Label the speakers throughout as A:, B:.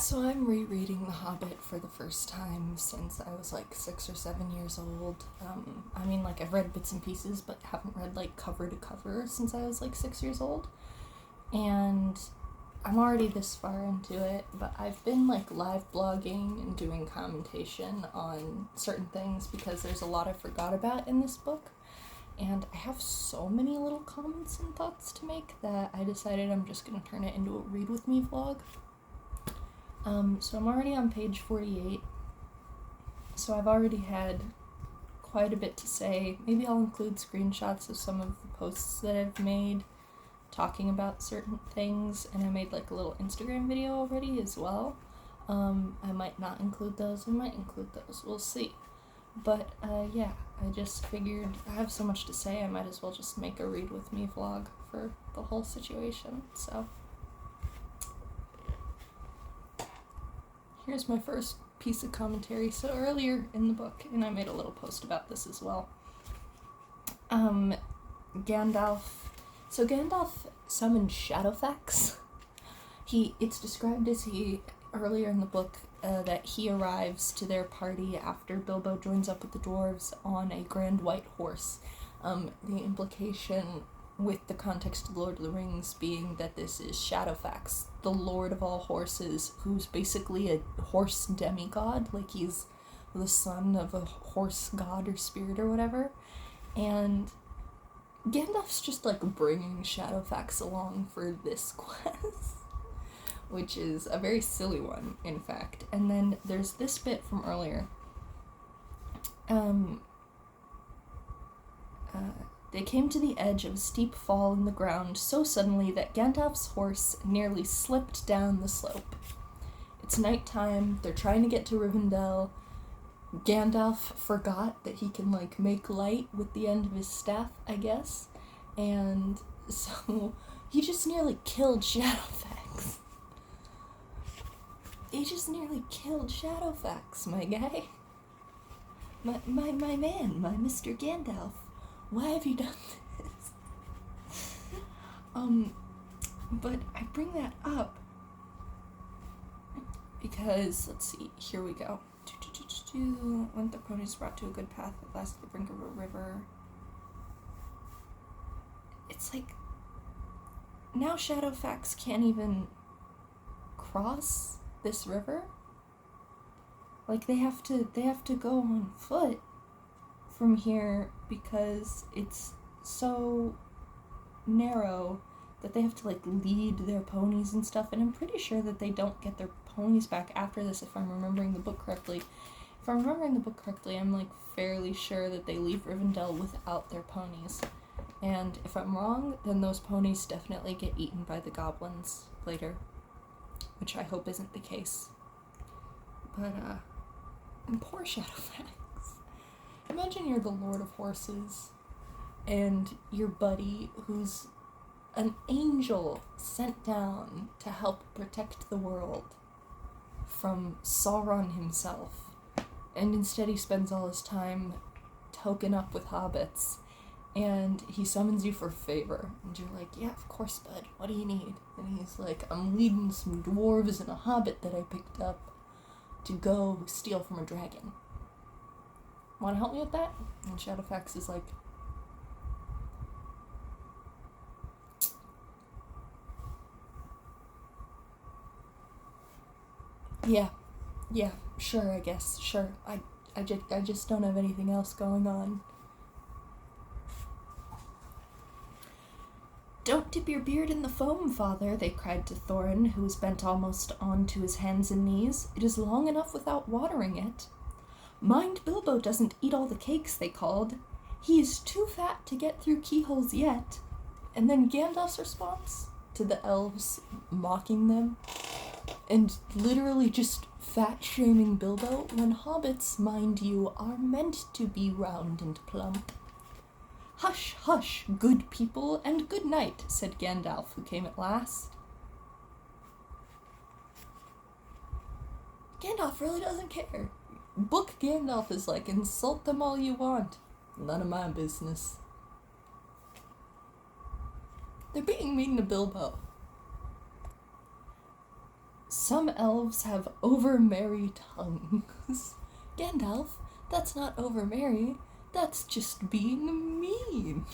A: So I'm rereading The Hobbit for the first time since I was like 6 or 7 years old. I've read bits and pieces, but haven't read like cover to cover since I was like 6 years old. And I'm already this far into it, but I've been like live blogging and doing commentation on certain things because there's a lot I forgot about in this book. And I have so many little comments and thoughts to make that I decided I'm just going to turn it into a read with me vlog. So I'm already on page 48, so I've already had quite a bit to say. Maybe I'll include screenshots of some of the posts that I've made talking about certain things, and I made like a little Instagram video already as well. I might not include those, I might include those, we'll see. But yeah, I just figured I have so much to say, I might as well just make a read with me vlog for the whole situation, so. Here's my first piece of commentary. So earlier in the book, and I made a little post about this as well, Gandalf summoned Shadowfax. It's described as earlier in the book, that he arrives to their party after Bilbo joins up with the dwarves on a grand white horse. The implication with the context of Lord of the Rings being that this is Shadowfax, the lord of all horses, who's basically a horse demigod, like he's the son of a horse god or spirit or whatever, and Gandalf's just like bringing Shadowfax along for this quest, which is a very silly one, in fact. And then there's this bit from earlier. They came to the edge of a steep fall in the ground so suddenly that Gandalf's horse nearly slipped down the slope. It's nighttime, they're trying to get to Rivendell. Gandalf forgot that he can, like, make light with the end of his staff, I guess. And so he just nearly killed Shadowfax. He just nearly killed Shadowfax, my guy. My man, my Mr. Gandalf. Why have you done this? But I bring that up because, let's see, here we go. When the ponies brought to a good path at last at the brink of a river. It's like, now Shadowfax can't even cross this river. Like, they have to go on foot from here because it's so narrow that they have to like lead their ponies and stuff, and I'm pretty sure that they don't get their ponies back after this, if I'm remembering the book correctly. If I'm remembering the book correctly, I'm like fairly sure that they leave Rivendell without their ponies. And if I'm wrong, then those ponies definitely get eaten by the goblins later, which I hope isn't the case. But and poor Shadowfax. Imagine you're the Lord of Horses, and your buddy, who's an angel sent down to help protect the world from Sauron himself, and instead he spends all his time token up with hobbits, and he summons you for a favor, and you're like, yeah, of course, bud, what do you need? And he's like, I'm leading some dwarves and a hobbit that I picked up to go steal from a dragon. Want to help me with that? And Shadowfax is like, yeah, sure, I guess, sure. I just don't have anything else going on. Don't dip your beard in the foam, father, they cried to Thorin, who was bent almost on to his hands and knees. It is long enough without watering it. Mind Bilbo doesn't eat all the cakes, they called. He is too fat to get through keyholes yet. And then Gandalf's response to the elves mocking them and literally just fat-shaming Bilbo when hobbits, mind you, are meant to be round and plump. Hush, hush, good people, and good night, said Gandalf, who came at last. Gandalf really doesn't care. Book Gandalf is like, insult them all you want. None of my business. They're being mean to Bilbo. Some elves have over-merry tongues. Gandalf, that's not over-merry, that's just being mean.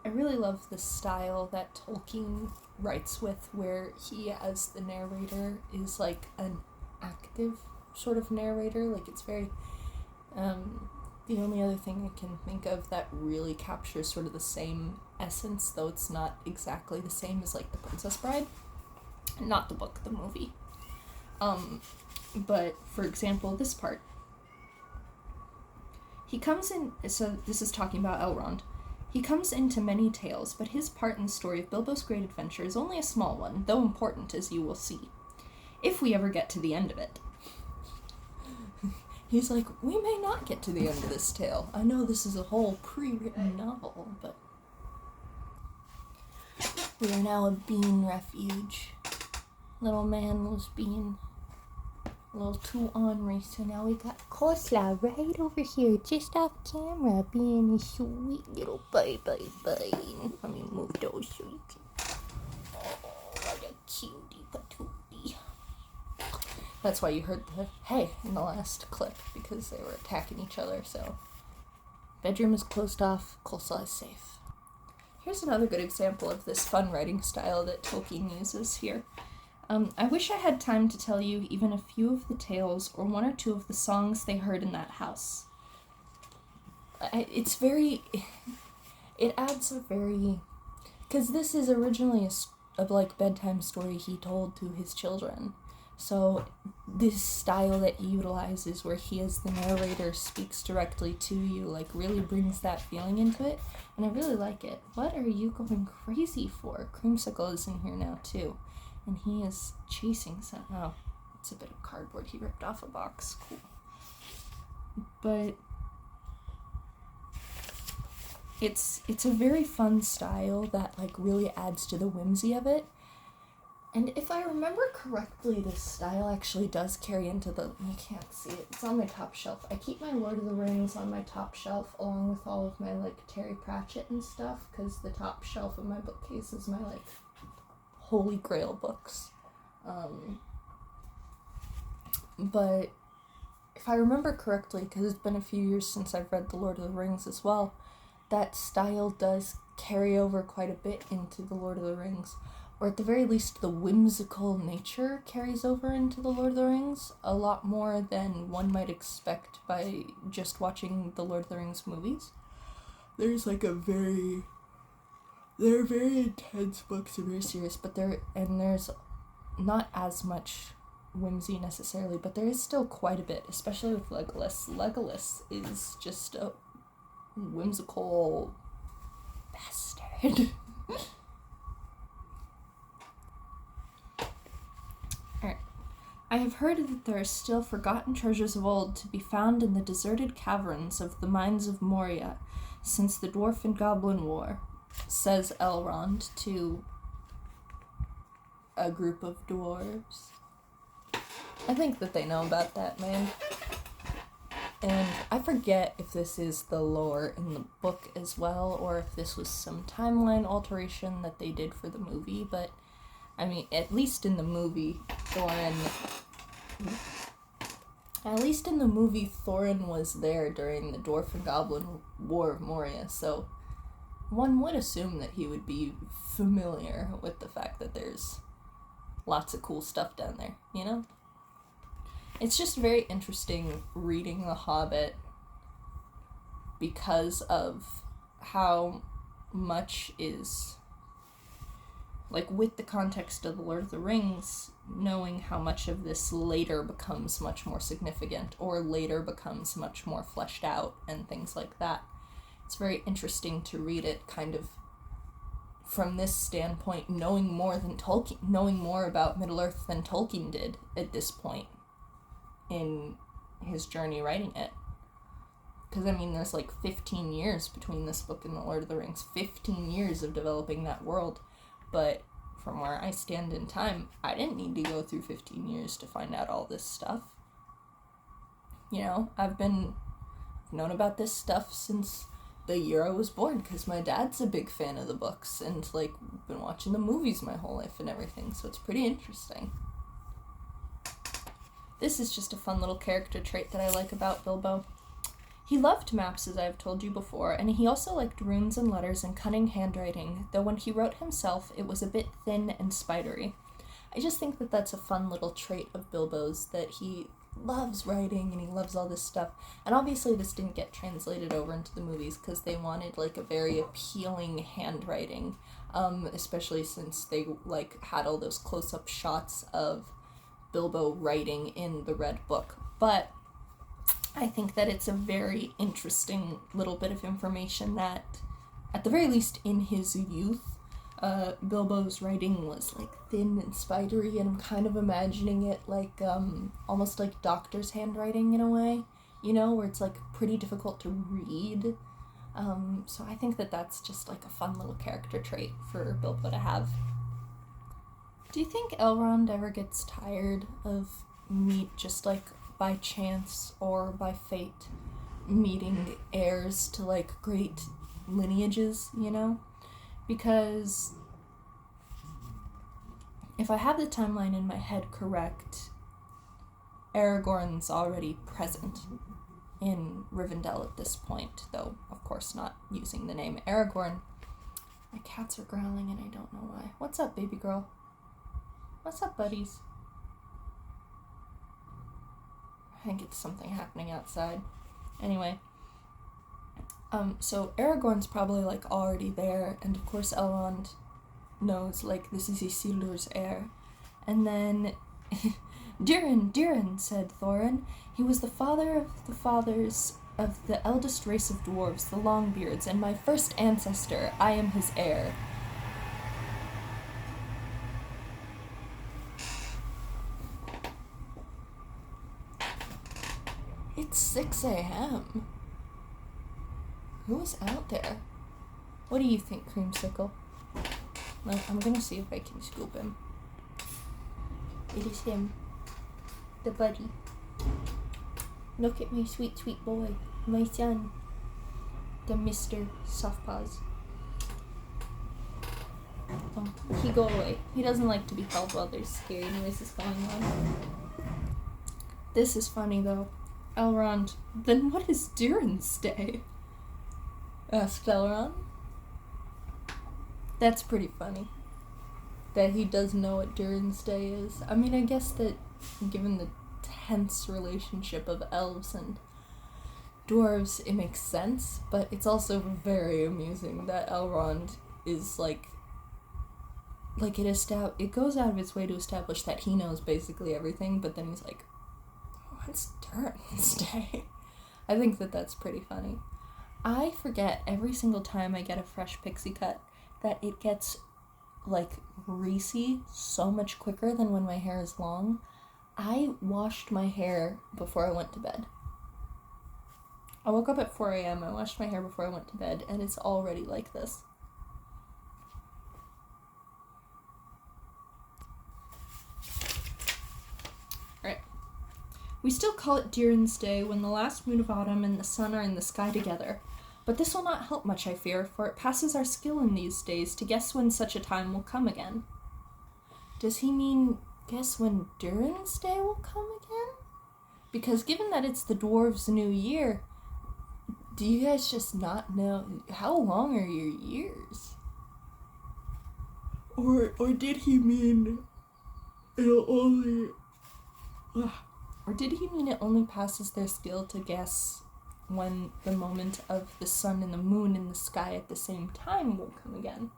A: I really love the style that Tolkien writes with, where he, as the narrator, is like an active sort of narrator. Like, it's very, the only other thing I can think of that really captures sort of the same essence, though it's not exactly the same as, like, The Princess Bride. Not the book, the movie. But, for example, this part. He comes in, so this is talking about Elrond. He comes into many tales, but his part in the story of Bilbo's great adventure is only a small one, though important, as you will see. If we ever get to the end of it. He's like, we may not get to the end of this tale. I know this is a whole pre-written novel, but... We are now a bean refuge. Little man was being a little too ornery, so now we got Coleslaw right over here, just off camera, being a sweet little bean. Let me move those so you can... Oh, what a cutie patootie. That's why you heard the hey in the last clip, because they were attacking each other, so... Bedroom is closed off, Coleslaw is safe. Here's another good example of this fun writing style that Tolkien uses here. I wish I had time to tell you even a few of the tales or one or two of the songs they heard in that house. It adds a very... Because this is originally a like bedtime story he told to his children. So this style that he utilizes, where he as the narrator speaks directly to you, like really brings that feeling into it. And I really like it. What are you going crazy for? Creamsicle is in here now too. And he is chasing some... Oh, it's a bit of cardboard. He ripped off a box. Cool. But it's a very fun style that like really adds to the whimsy of it. And if I remember correctly, this style actually does carry into the... You can't see it. It's on my top shelf. I keep my Lord of the Rings on my top shelf along with all of my like Terry Pratchett and stuff, because the top shelf of my bookcase is my like Holy Grail books. But if I remember correctly, because it's been a few years since I've read The Lord of the Rings as well, that style does carry over quite a bit into The Lord of the Rings. Or at the very least, the whimsical nature carries over into The Lord of the Rings a lot more than one might expect by just watching the Lord of the Rings movies. There's like they're very intense books, they're very serious, but there's not as much whimsy necessarily, but there is still quite a bit, especially with Legolas. Legolas is just a whimsical bastard. Alright. I have heard that there are still forgotten treasures of old to be found in the deserted caverns of the mines of Moria since the Dwarf and Goblin War, says Elrond to a group of dwarves. I think that they know about that, man. And I forget if this is the lore in the book as well, or if this was some timeline alteration that they did for the movie, but I mean, at least in the movie, Thorin was there during the Dwarf and Goblin War of Moria, so one would assume that he would be familiar with the fact that there's lots of cool stuff down there, you know? It's just very interesting reading The Hobbit because of how much is, like, with the context of The Lord of the Rings, knowing how much of this later becomes much more significant or later becomes much more fleshed out and things like that. It's very interesting to read it kind of from this standpoint, knowing more about Middle-earth than Tolkien did at this point in his journey writing it. Because, I mean, there's like 15 years between this book and The Lord of the Rings. 15 years of developing that world. But from where I stand in time, I didn't need to go through 15 years to find out all this stuff. You know, I've known about this stuff since the year I was born, because my dad's a big fan of the books, and, like, been watching the movies my whole life and everything, so it's pretty interesting. This is just a fun little character trait that I like about Bilbo. He loved maps, as I have told you before, and he also liked runes and letters and cunning handwriting, though when he wrote himself, it was a bit thin and spidery. I just think that that's a fun little trait of Bilbo's, that he loves writing and he loves all this stuff. And obviously this didn't get translated over into the movies because they wanted, like, a very appealing handwriting, especially since they, like, had all those close-up shots of Bilbo writing in the Red Book. But I think that it's a very interesting little bit of information that, at the very least in his youth, Bilbo's writing was, like, thin and spidery, and I'm kind of imagining it like, almost like Doctor's handwriting in a way, you know, where it's, like, pretty difficult to read. So I think that that's just, like, a fun little character trait for Bilbo to have. Do you think Elrond ever gets tired of just, like, by chance or by fate, meeting heirs to, like, great lineages, you know? Because if I have the timeline in my head correct, Aragorn's already present in Rivendell at this point, though, of course, not using the name Aragorn. My cats are growling and I don't know why. What's up, baby girl? What's up, buddies? I think it's something happening outside. Anyway. So Aragorn's probably, like, already there, and of course Elrond knows, like, this is Isildur's heir. And then, Durin, said Thorin. He was the father of the fathers of the eldest race of dwarves, the Longbeards, and my first ancestor. I am his heir. It's 6 a.m. Who is out there? What do you think, Creamsicle? Well, I'm gonna see if I can scoop him. It is him. The buddy. Look at my sweet, sweet boy. My son. The Mr. Softpaws. Oh, he go away. He doesn't like to be held while there's scary noises going on. This is funny, though. Elrond, then what is Durin's Day? Asked Elrond. That's pretty funny. That he does know what Durin's Day is. I mean, I guess that given the tense relationship of elves and dwarves, it makes sense, but it's also very amusing that Elrond is it goes out of its way to establish that he knows basically everything, but then he's like, what's Durin's Day? I think that that's pretty funny. I forget every single time I get a fresh pixie cut that it gets, like, greasy so much quicker than when my hair is long. I washed my hair before I went to bed. I woke up at 4 a.m., I washed my hair before I went to bed, and it's already like this. Alright. We still call it Durin's Day when the last moon of autumn and the sun are in the sky together. But this will not help much, I fear, for it passes our skill in these days to guess when such a time will come again. Does he mean guess when Durin's Day will come again? Because given that it's the dwarves' new year, do you guys just not know how long are your years? Or did he mean it'll only... Or did he mean it only passes their skill to guess when the moment of the sun and the moon in the sky at the same time will come again?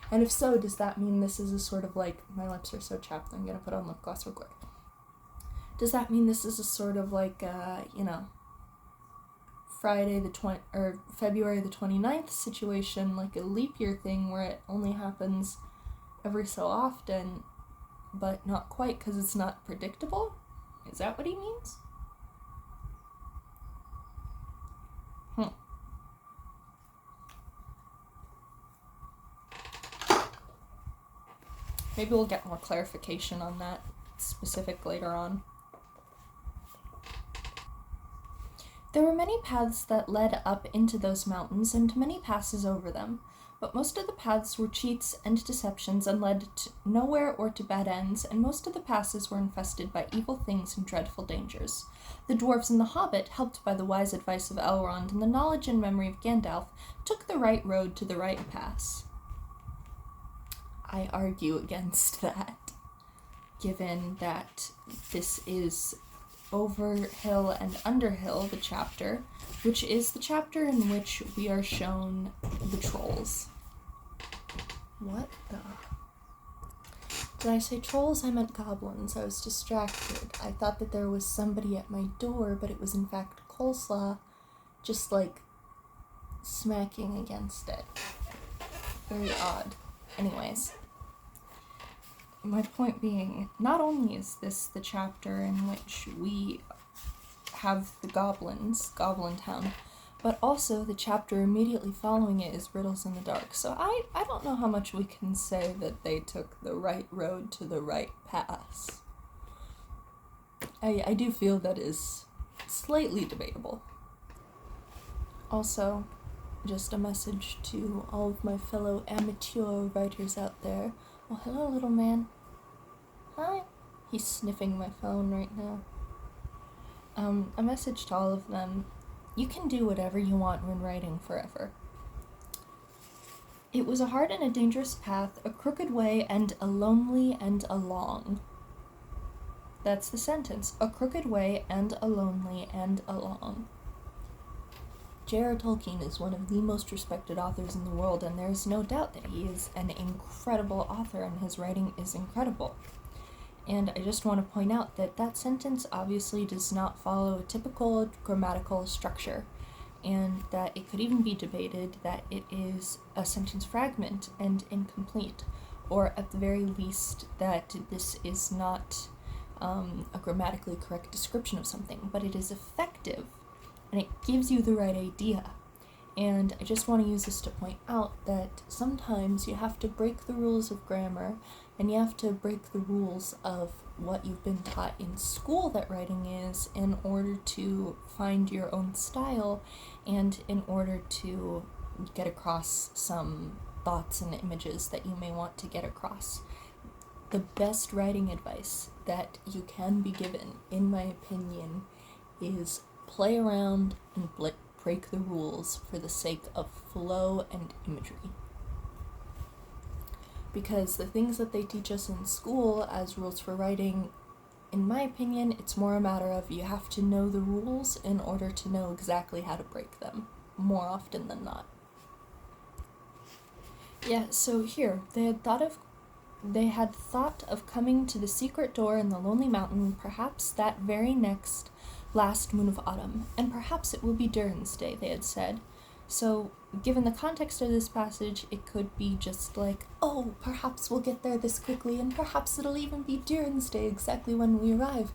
A: And if so, does that mean this is a sort of like... My lips are so chapped, I'm gonna put on lip gloss real quick. Does that mean this is a sort of like, February the 29th situation, like a leap year thing where it only happens every so often, but not quite because it's not predictable? Is that what he means? Maybe we'll get more clarification on that specific later on. There were many paths that led up into those mountains and many passes over them, but most of the paths were cheats and deceptions and led to nowhere or to bad ends, and most of the passes were infested by evil things and dreadful dangers. The dwarves and the Hobbit, helped by the wise advice of Elrond and the knowledge and memory of Gandalf, took the right road to the right pass. I argue against that, given that this is Over Hill and Under Hill, the chapter, which is the chapter in which we are shown the trolls. What the? Did I say trolls? I meant goblins. I was distracted. I thought that there was somebody at my door, but it was in fact coleslaw, just like smacking against it. Very odd. Anyways. My point being, not only is this the chapter in which we have the goblins, Goblin Town, but also the chapter immediately following it is Riddles in the Dark. So I don't know how much we can say that they took the right road to the right pass. I do feel that is slightly debatable. Also, just a message to all of my fellow amateur writers out there. Oh, hello, little man. Hi. He's sniffing my phone right now. A message to all of them. You can do whatever you want when writing forever. It was a hard and a dangerous path, a crooked way, and a lonely and a long. That's the sentence. A crooked way, and a lonely, and a long. J.R.R. Tolkien is one of the most respected authors in the world, and there is no doubt that he is an incredible author, and his writing is incredible. And I just want to point out that that sentence obviously does not follow a typical grammatical structure, and that it could even be debated that it is a sentence fragment and incomplete, or at the very least that this is not a grammatically correct description of something, but it is effective, and it gives you the right idea. And I just want to use this to point out that sometimes you have to break the rules of grammar, and you have to break the rules of what you've been taught in school that writing is, in order to find your own style, and in order to get across some thoughts and images that you may want to get across. The best writing advice that you can be given, in my opinion, is play around and break the rules for the sake of flow and imagery. Because the things that they teach us in school as rules for writing, in my opinion, it's more a matter of you have to know the rules in order to know exactly how to break them, more often than not. Yeah, so here, they had thought of coming to the secret door in the lonely mountain, perhaps that very next last moon of autumn, and perhaps it will be Durin's Day, they had said. So, given the context of this passage, it could be just like, oh, perhaps we'll get there this quickly, and perhaps it'll even be Durin's Day exactly when we arrive.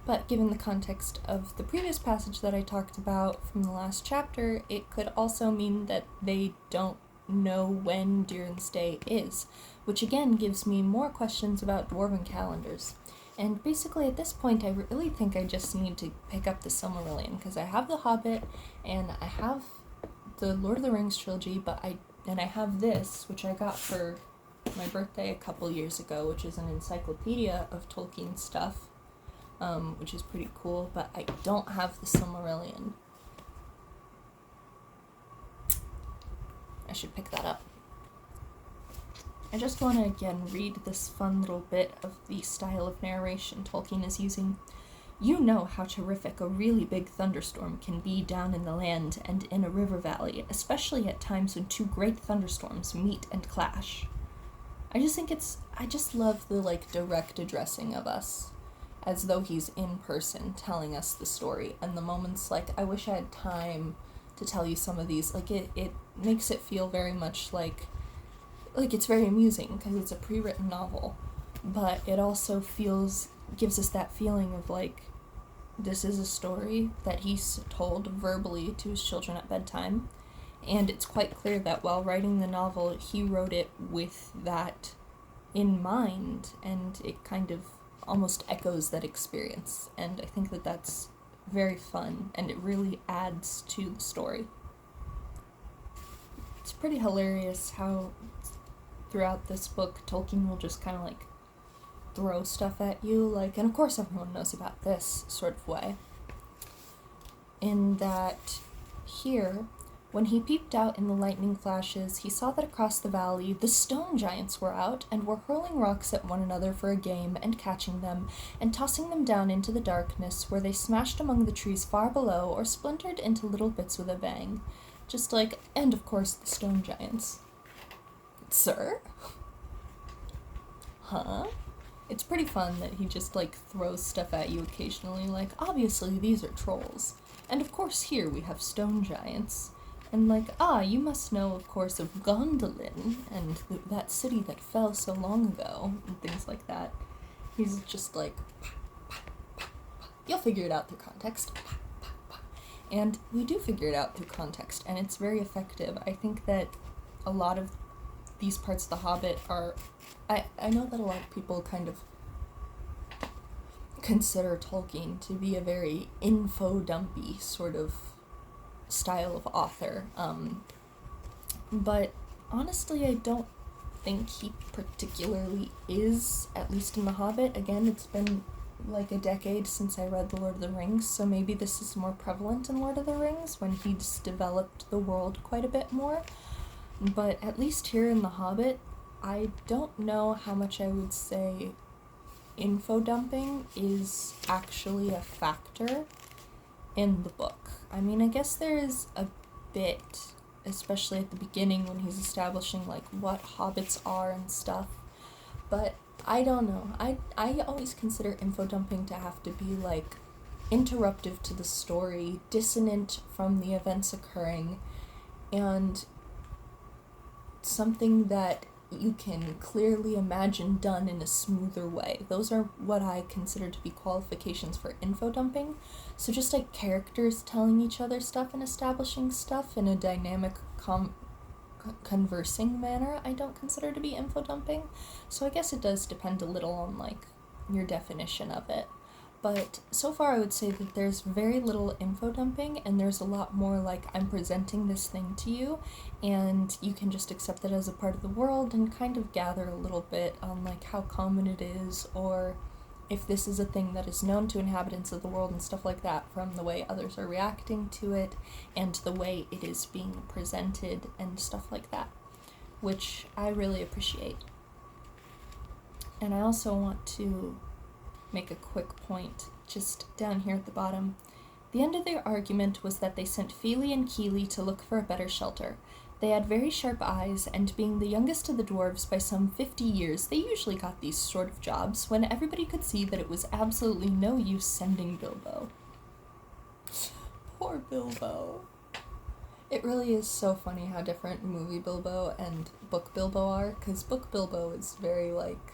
A: But given the context of the previous passage that I talked about from the last chapter, it could also mean that they don't know when Durin's Day is, which again gives me more questions about dwarven calendars. And basically at this point I really think I just need to pick up the Silmarillion, because I have the Hobbit, and I have the Lord of the Rings trilogy, I have this, which I got for my birthday a couple years ago, which is an encyclopedia of Tolkien stuff, which is pretty cool, but I don't have the Silmarillion. I should pick that up. I just want to again read this fun little bit of the style of narration Tolkien is using. You know how terrific a really big thunderstorm can be down in the land and in a river valley, especially at times when two great thunderstorms meet and clash. I just love the direct addressing of us, as though he's in person telling us the story, and the moments I wish I had time to tell you some of these, it makes it feel very much like it's very amusing because it's a pre-written novel, but it also gives us that feeling of this is a story that he's told verbally to his children at bedtime, and it's quite clear that while writing the novel he wrote it with that in mind, and it kind of almost echoes that experience, and I think that that's very fun, and it really adds to the story. It's pretty hilarious how throughout this book Tolkien will just kind of like throw stuff at you, like, and of course everyone knows about this sort of way, in that here, when he peeped out in the lightning flashes, he saw that across the valley the stone giants were out and were hurling rocks at one another for a game and catching them and tossing them down into the darkness, where they smashed among the trees far below or splintered into little bits with a bang. Just like, and of course the stone giants. Sir? Huh? It's pretty fun that he just like throws stuff at you occasionally, like, obviously these are trolls. And of course here we have stone giants. And like, you must know, of course, of Gondolin, and that city that fell so long ago, and things like that. He's just like, you'll figure it out through context. And we do figure it out through context, and it's very effective. I think that a lot of these parts of The Hobbit are... I know that a lot of people kind of consider Tolkien to be a very info-dumpy sort of style of author, but honestly I don't think he particularly is, at least in The Hobbit. Again, it's been like a decade since I read The Lord of the Rings, so maybe this is more prevalent in Lord of the Rings when he's developed the world quite a bit more, but at least here in The Hobbit, I don't know how much I would say info dumping is actually a factor in the book. I mean, I guess there is a bit, especially at the beginning when he's establishing like what hobbits are and stuff, but I don't know. I always consider info dumping to have to be like interruptive to the story, dissonant from the events occurring, and something that you can clearly imagine done in a smoother way. Those are what I consider to be qualifications for info dumping. So just like characters telling each other stuff and establishing stuff in a dynamic conversing manner, I don't consider to be info dumping. So I guess it does depend a little on like your definition of it. But so far I would say that there's very little info dumping, and there's a lot more like, I'm presenting this thing to you and you can just accept it as a part of the world and kind of gather a little bit on like how common it is, or if this is a thing that is known to inhabitants of the world and stuff like that, from the way others are reacting to it and the way it is being presented and stuff like that, which I really appreciate. And I also want to make a quick point just down here at the bottom. The end of their argument was that they sent Fili and Kili to look for a better shelter. They had very sharp eyes, and being the youngest of the dwarves by some 50 years, they usually got these sort of jobs when everybody could see that it was absolutely no use sending Bilbo. Poor Bilbo. It really is so funny how different movie Bilbo and book Bilbo are, because book Bilbo is very like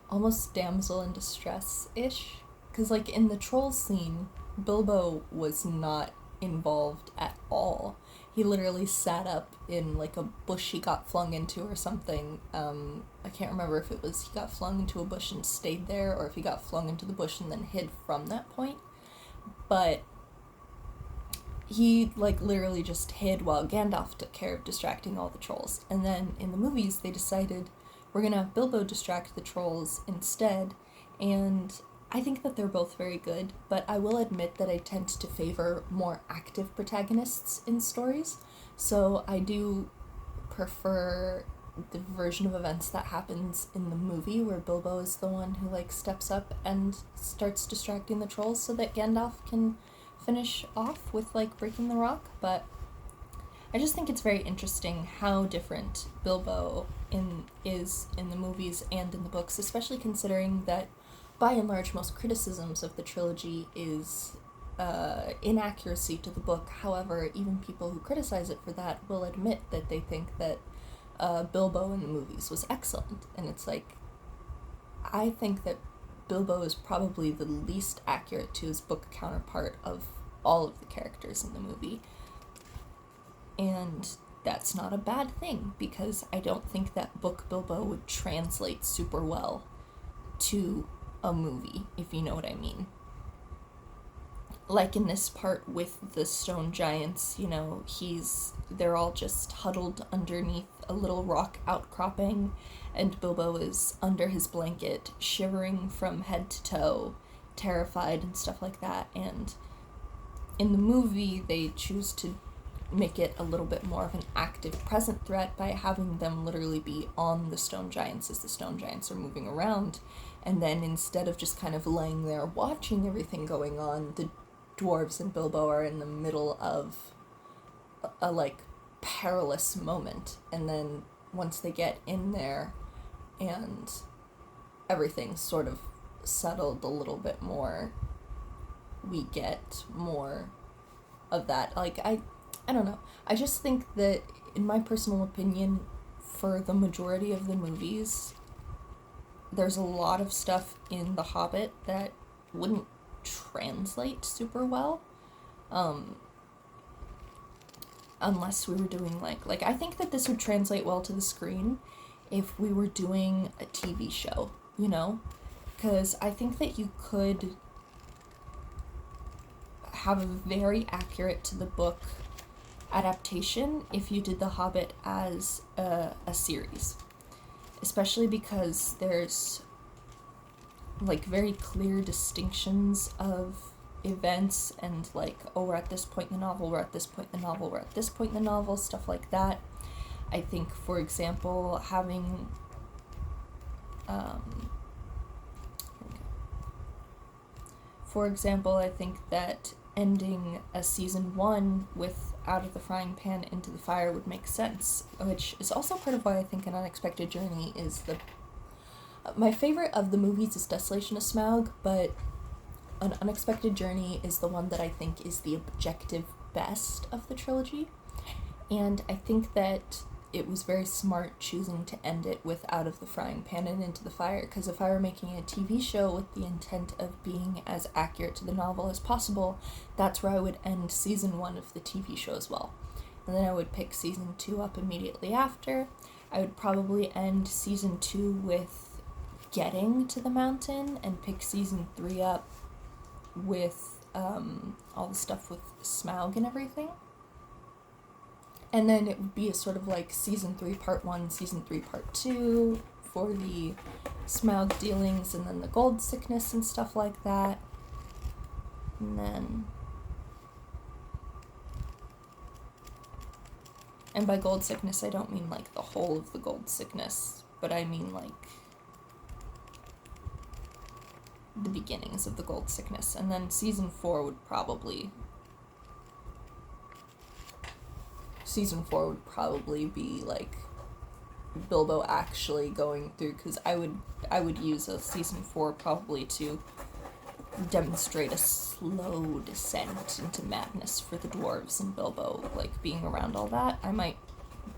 A: almost damsel in distress-ish, because like in the troll scene, Bilbo was not involved at all. He literally sat up in like a bush he got flung into or something. I can't remember if it was he got flung into a bush and stayed there, or if he got flung into the bush and then hid from that point, but he like literally just hid while Gandalf took care of distracting all the trolls. And then in the movies they decided, we're gonna have Bilbo distract the trolls instead, and I think that they're both very good, but I will admit that I tend to favor more active protagonists in stories, so I do prefer the version of events that happens in the movie where Bilbo is the one who like steps up and starts distracting the trolls so that Gandalf can finish off with like breaking the rock. But I just think it's very interesting how different Bilbo is in the movies and in the books, especially considering that by and large most criticisms of the trilogy is inaccuracy to the book. However, even people who criticize it for that will admit that they think that Bilbo in the movies was excellent, and it's like, I think that Bilbo is probably the least accurate to his book counterpart of all of the characters in the movie. And that's not a bad thing, because I don't think that book Bilbo would translate super well to a movie, if you know what I mean. like in this part with the stone giants, you know, they're all just huddled underneath a little rock outcropping, and Bilbo is under his blanket, shivering from head to toe, terrified and stuff like that. And in the movie, they choose to make it a little bit more of an active present threat by having them literally be on the stone giants as the stone giants are moving around. And then instead of just kind of laying there watching everything going on, the dwarves and Bilbo are in the middle of a like perilous moment. And then once they get in there and everything's sort of settled a little bit more, we get more of that. Like, I don't know. I just think that, in my personal opinion, for the majority of the movies, there's a lot of stuff in The Hobbit that wouldn't translate super well. Unless we were doing like I think that this would translate well to the screen if we were doing a TV show, you know? Because I think that you could have a very accurate to the book adaptation if you did The Hobbit as a series. Especially because there's like very clear distinctions of events and like, oh, we're at this point in the novel, we're at this point in the novel, we're at this point in the novel, stuff like that. I think, for example, having I think that ending a season 1 with out of the frying pan into the fire would make sense, which is also part of why I think An Unexpected Journey is my favorite of the movies is Desolation of Smaug, but An Unexpected Journey is the one that I think is the objective best of the trilogy, and I think that it was very smart choosing to end it with out of the frying pan and into the fire, because if I were making a TV show with the intent of being as accurate to the novel as possible, that's where I would end season 1 of the TV show as well. And then I would pick season 2 up immediately after. I would probably end season 2 with getting to the mountain and pick season 3 up with all the stuff with Smaug and everything. And then it would be a sort of like season 3 part 1, season 3 part 2 for the Smaug dealings, and then the gold sickness and stuff like that. And by gold sickness, I don't mean like the whole of the gold sickness, but I mean like the beginnings of the gold sickness. And then season 4 would probably be like Bilbo actually going through, because I would use a season 4 probably to demonstrate a slow descent into madness for the dwarves and Bilbo, like being around all that. I might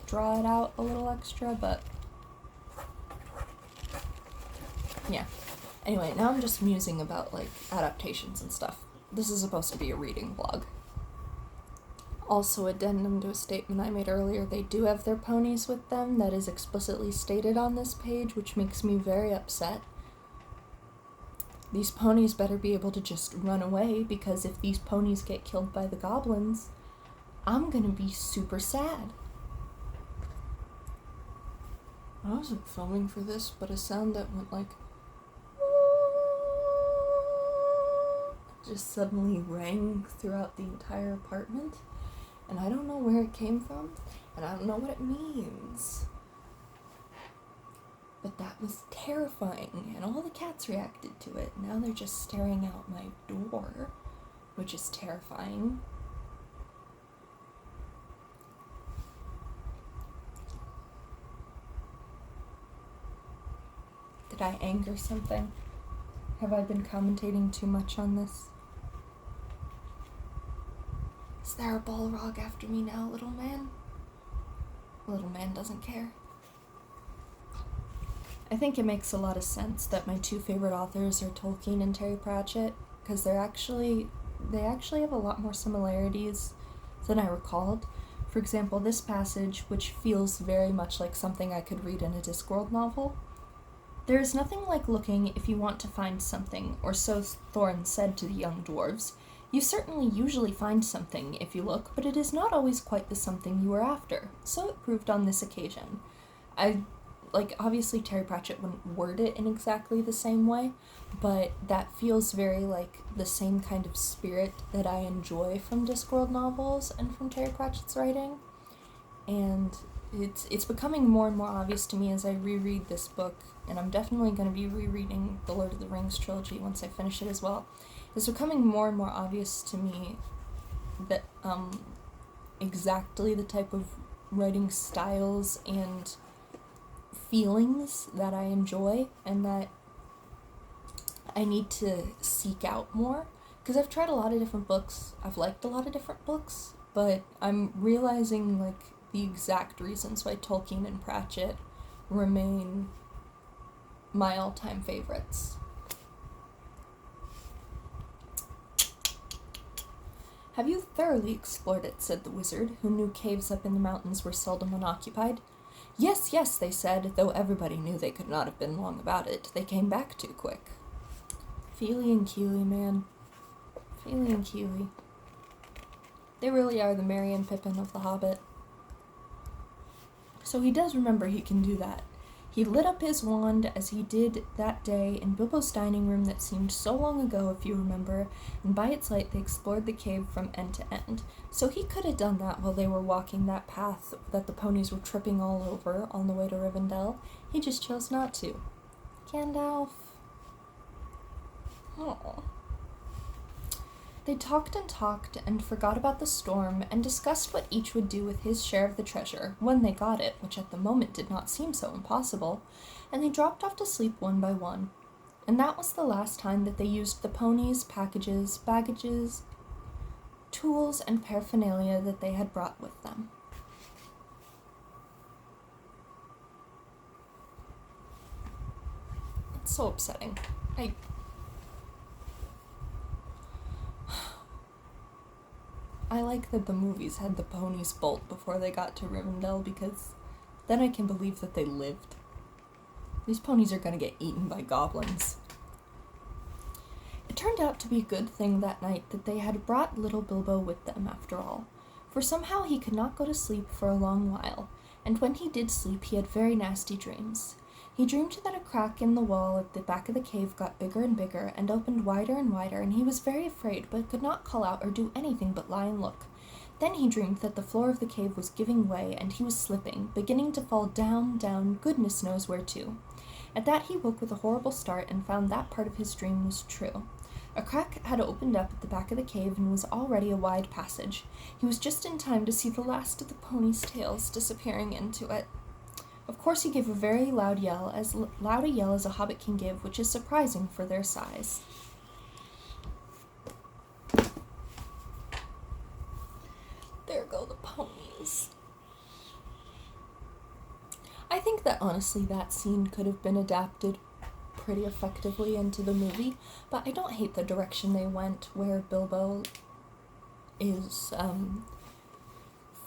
A: draw it out a little extra, but yeah. Anyway, now I'm just musing about like adaptations and stuff. This is supposed to be a reading vlog. Also, addendum to a statement I made earlier, they do have their ponies with them. That is explicitly stated on this page, which makes me very upset. These ponies better be able to just run away, because if these ponies get killed by the goblins, I'm gonna be super sad. I wasn't filming for this, but a sound that went like just suddenly rang throughout the entire apartment. And I don't know where it came from, and I don't know what it means. But that was terrifying, and all the cats reacted to it. Now they're just staring out my door, which is terrifying. Did I anger something? Have I been commentating too much on this? Is there a Balrog after me now, little man? Little man doesn't care. I think it makes a lot of sense that my 2 favorite authors are Tolkien and Terry Pratchett, because they actually have a lot more similarities than I recalled. For example, this passage, which feels very much like something I could read in a Discworld novel. There is nothing like looking if you want to find something, or so Thorin said to the young dwarves, You certainly usually find something if you look, but it is not always quite the something you are after. So it proved on this occasion. Obviously Terry Pratchett wouldn't word it in exactly the same way, but that feels very like the same kind of spirit that I enjoy from Discworld novels and from Terry Pratchett's writing. And it's becoming more and more obvious to me as I reread this book, and I'm definitely going to be rereading the Lord of the Rings trilogy once I finish it as well. It's becoming more and more obvious to me that exactly the type of writing styles and feelings that I enjoy and that I need to seek out more. Because I've tried a lot of different books, I've liked a lot of different books, but I'm realizing like the exact reasons why Tolkien and Pratchett remain my all-time favorites. "Have you thoroughly explored it?" said the wizard, who knew caves up in the mountains were seldom unoccupied. Yes, yes, they said, though everybody knew they could not have been long about it. They came back too quick. Feely and Keely, man. Feely and Keely. They really are the Merry and Pippin of The Hobbit. So he does remember he can do that. He lit up his wand as he did that day in Bilbo's dining room that seemed so long ago, if you remember, and by its light they explored the cave from end to end. So he could have done that while they were walking that path that the ponies were tripping all over on the way to Rivendell. He just chose not to. Gandalf. Aww. They talked and forgot about the storm and discussed what each would do with his share of the treasure when they got it, which at the moment did not seem so impossible, and they dropped off to sleep one by one. And that was the last time that they used the ponies, packages, baggages, tools, and paraphernalia that they had brought with them. It's so upsetting. I like that the movies had the ponies bolt before they got to Rivendell, because then I can believe that they lived. These ponies are gonna get eaten by goblins. It turned out to be a good thing that night that they had brought little Bilbo with them, after all, for somehow he could not go to sleep for a long while, and when he did sleep he had very nasty dreams. He dreamed that a crack in the wall at the back of the cave got bigger and bigger and opened wider and wider, and he was very afraid but could not call out or do anything but lie and look. Then he dreamed that the floor of the cave was giving way and he was slipping, beginning to fall down, down, goodness knows where to. At that he woke with a horrible start and found that part of his dream was true. A crack had opened up at the back of the cave and was already a wide passage. He was just in time to see the last of the ponies' tails disappearing into it. Of course he gave a very loud yell, as loud a yell as a hobbit can give, which is surprising for their size. There go the ponies. I think that honestly that scene could have been adapted pretty effectively into the movie, but I don't hate the direction they went, where Bilbo is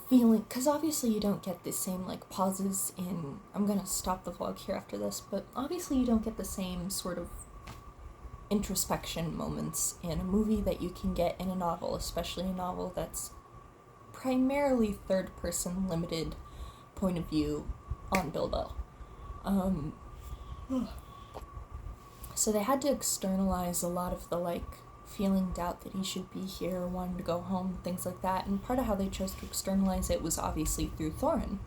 A: feeling, because obviously you don't get the same like pauses in, I'm gonna stop the vlog here after this, but obviously you don't get the same sort of introspection moments in a movie that you can get in a novel, especially a novel that's primarily third person limited point of view on Bilbo. So they had to externalize a lot of the like feeling doubt that he should be here, wanting to go home, things like that, and part of how they chose to externalize it was obviously through Thorin,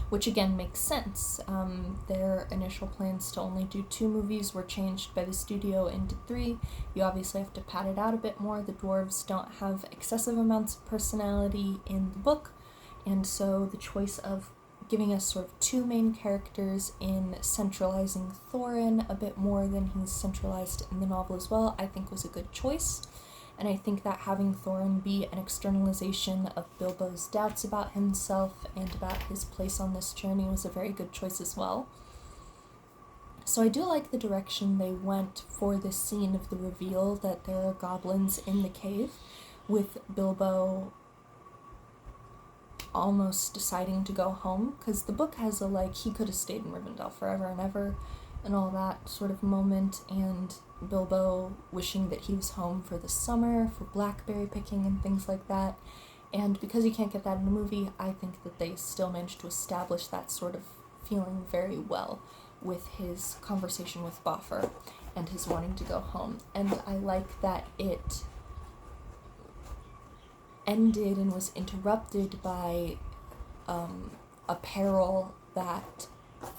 A: which again makes sense. Their initial plans to only do 2 movies were changed by the studio into 3. You obviously have to pad it out a bit more. The dwarves don't have excessive amounts of personality in the book, and so the choice of giving us sort of 2 main characters in centralizing Thorin a bit more than he's centralized in the novel as well, I think was a good choice. And I think that having Thorin be an externalization of Bilbo's doubts about himself and about his place on this journey was a very good choice as well. So I do like the direction they went for this scene of the reveal that there are goblins in the cave, with Bilbo almost deciding to go home, because the book has a like, he could have stayed in Rivendell forever and ever and all that sort of moment, and Bilbo wishing that he was home for the summer, for blackberry picking and things like that. And because you can't get that in a movie, I think that they still managed to establish that sort of feeling very well with his conversation with Boffer and his wanting to go home. And I like that it ended and was interrupted by a peril that,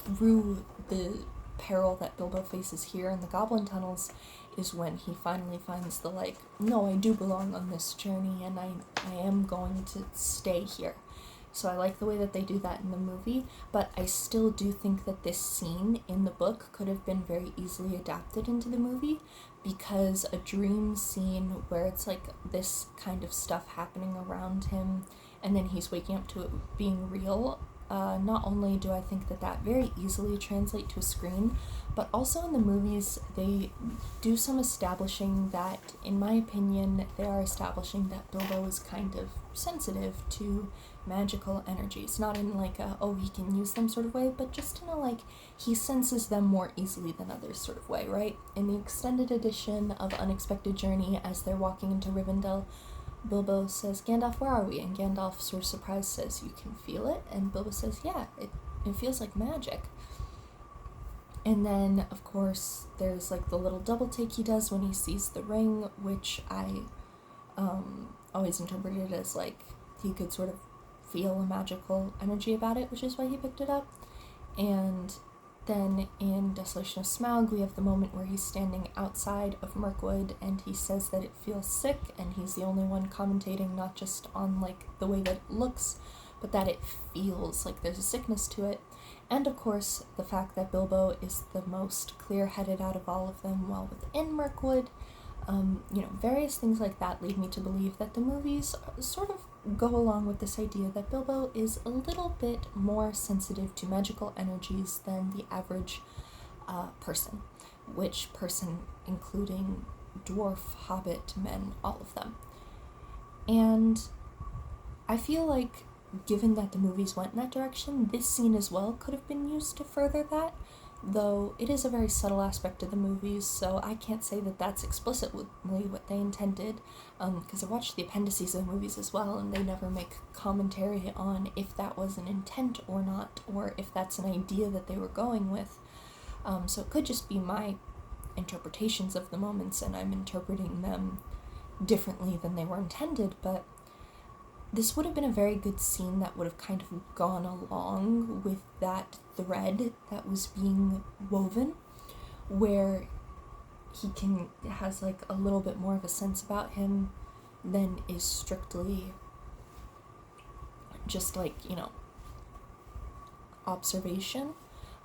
A: through the peril that Bilbo faces here in the Goblin Tunnels, is when he finally finds the, like, no, I do belong on this journey and I am going to stay here. So I like the way that they do that in the movie, but I still do think that this scene in the book could have been very easily adapted into the movie, because a dream scene where it's like this kind of stuff happening around him and then he's waking up to it being real, not only do I think that that very easily translate to a screen, but also in the movies they do some establishing that, in my opinion, they are establishing that Bilbo is kind of sensitive to magical energies, not in like a, oh, he can use them sort of way, but just in a, like, he senses them more easily than others sort of way, right? In the extended edition of Unexpected Journey, as they're walking into Rivendell, Bilbo says, Gandalf, where are we? And Gandalf, sort of surprised, says, you can feel it? And Bilbo says, yeah, it feels like magic. And then, of course, there's like the little double take he does when he sees the ring, which I always interpreted as like he could sort of feel a magical energy about it, which is why he picked it up. And then in Desolation of Smaug, we have the moment where he's standing outside of Mirkwood and he says that it feels sick, and he's the only one commentating not just on like the way that it looks, but that it feels like there's a sickness to it. And of course, the fact that Bilbo is the most clear-headed out of all of them while within Mirkwood. Various things like that lead me to believe that the movies sort of go along with this idea that Bilbo is a little bit more sensitive to magical energies than the average person, which person including dwarf, hobbit, men, all of them. And I feel like, given that the movies went in that direction, this scene as well could have been used to further that, though it is a very subtle aspect of the movies, so I can't say that that's explicitly what they intended, because I watched the appendices of the movies as well, and they never make commentary on if that was an intent or not, or if that's an idea that they were going with. So it could just be my interpretations of the moments, and I'm interpreting them differently than they were intended, but this would have been a very good scene that would have kind of gone along with that thread that was being woven, where he has like a little bit more of a sense about him than is strictly just like, observation.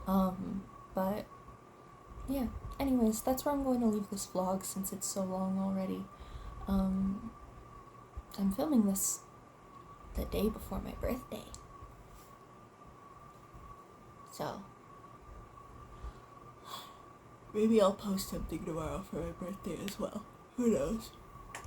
A: But yeah, anyways, that's where I'm going to leave this vlog since it's so long already. I'm filming this the day before my birthday. So, maybe I'll post something tomorrow for my birthday as well. Who knows?